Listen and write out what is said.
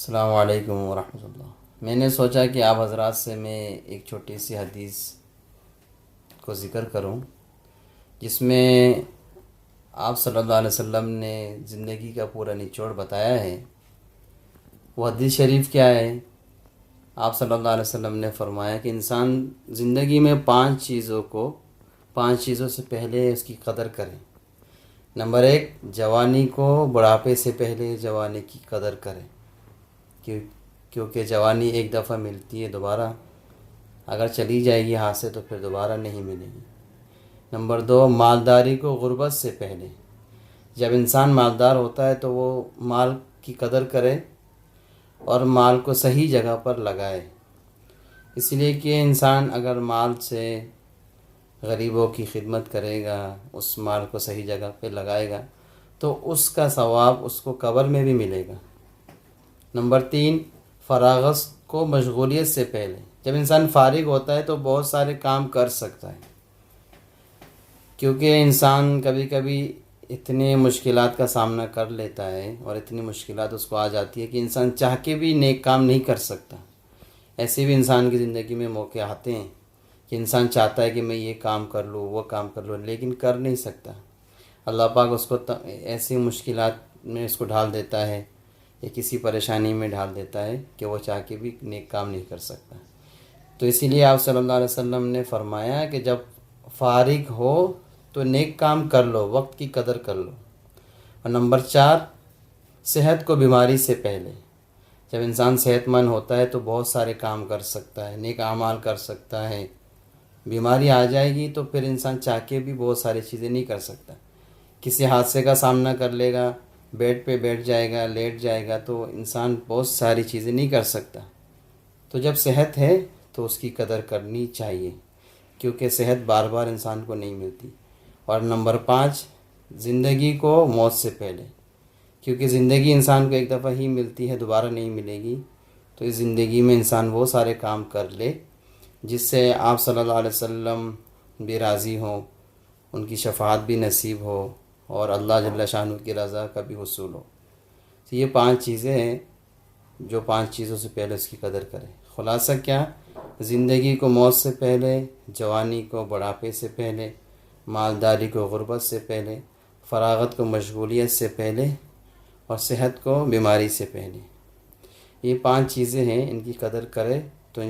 السلام علیکم ورحمۃ اللہ۔ میں نے سوچا کہ آپ حضرات سے میں ایک چھوٹی سی حدیث کو ذکر کروں، جس میں آپ صلی اللہ علیہ وسلم نے زندگی کا پورا نچوڑ بتایا ہے۔ وہ حدیث شریف کیا ہے؟ آپ صلی اللہ علیہ وسلم نے فرمایا کہ انسان زندگی میں پانچ چیزوں سے پہلے اس کی قدر کرے۔ نمبر 1، جوانی کو بڑھاپے سے پہلے جوانی کی قدر کرے، کیونکہ جوانی ایک دفعہ ملتی ہے، دوبارہ اگر چلی جائے گی ہاتھ سے تو پھر دوبارہ نہیں ملے گی۔ نمبر 2، مالداری کو غربت سے پہلے۔ جب انسان مالدار ہوتا ہے تو وہ مال کی قدر کرے اور مال کو صحیح جگہ پر لگائے، اس لیے کہ انسان اگر مال سے غریبوں کی خدمت کرے گا، اس مال کو صحیح جگہ پہ لگائے گا تو اس کا ثواب اس کو قبر میں بھی ملے گا۔ نمبر 3، فراغت کو مشغولیت سے پہلے۔ جب انسان فارغ ہوتا ہے تو بہت سارے کام کر سکتا ہے، کیونکہ انسان کبھی کبھی اتنے مشکلات کا سامنا کر لیتا ہے اور اتنی مشکلات اس کو آ جاتی ہے کہ انسان چاہ کے بھی نیک کام نہیں کر سکتا۔ ایسے بھی انسان کی زندگی میں موقع آتے ہیں کہ انسان چاہتا ہے کہ میں یہ کام کر لوں، وہ کام کر لوں، لیکن کر نہیں سکتا۔ اللہ پاک اس کو ایسی مشکلات میں اس کو ڈال دیتا ہے یا کسی پریشانی میں ڈال دیتا ہے کہ وہ چاہ کے بھی نیک کام نہیں کر سکتا۔ تو اسی لیے آپ صلی اللہ علیہ وسلم نے فرمایا کہ جب فارغ ہو تو نیک کام کر لو، وقت کی قدر کر لو۔ اور نمبر 4، صحت کو بیماری سے پہلے۔ جب انسان صحت مند ہوتا ہے تو بہت سارے کام کر سکتا ہے، نیک اعمال کر سکتا ہے۔ بیماری آ جائے گی تو پھر انسان چاہ کے بھی بہت ساری چیزیں نہیں کر سکتا۔ کسی حادثے کا سامنا کر لے گا، بیڈ پہ بیٹھ جائے گا، لیٹ جائے گا تو انسان بہت ساری چیزیں نہیں کر سکتا۔ تو جب صحت ہے تو اس کی قدر کرنی چاہیے، کیونکہ صحت بار بار انسان کو نہیں ملتی۔ اور نمبر 5، زندگی کو موت سے پہلے، کیونکہ زندگی انسان کو ایک دفعہ ہی ملتی ہے، دوبارہ نہیں ملے گی۔ تو اس زندگی میں انسان وہ سارے کام کر لے جس سے آپ صلی اللہ علیہ وسلم بھی راضی ہوں، ان کی شفاعت بھی نصیب ہو اور اللہ جل شانہ کی رضا کا بھی حصول ہو۔ تو یہ 5 چیزیں ہیں جو 5 چیزوں سے پہلے اس کی قدر کرے۔ خلاصہ کیا؟ زندگی کو موت سے پہلے، جوانی کو بڑھاپے سے پہلے، مالداری کو غربت سے پہلے، فراغت کو مشغولیت سے پہلے اور صحت کو بیماری سے پہلے۔ یہ 5 چیزیں ہیں، ان کی قدر کرے تو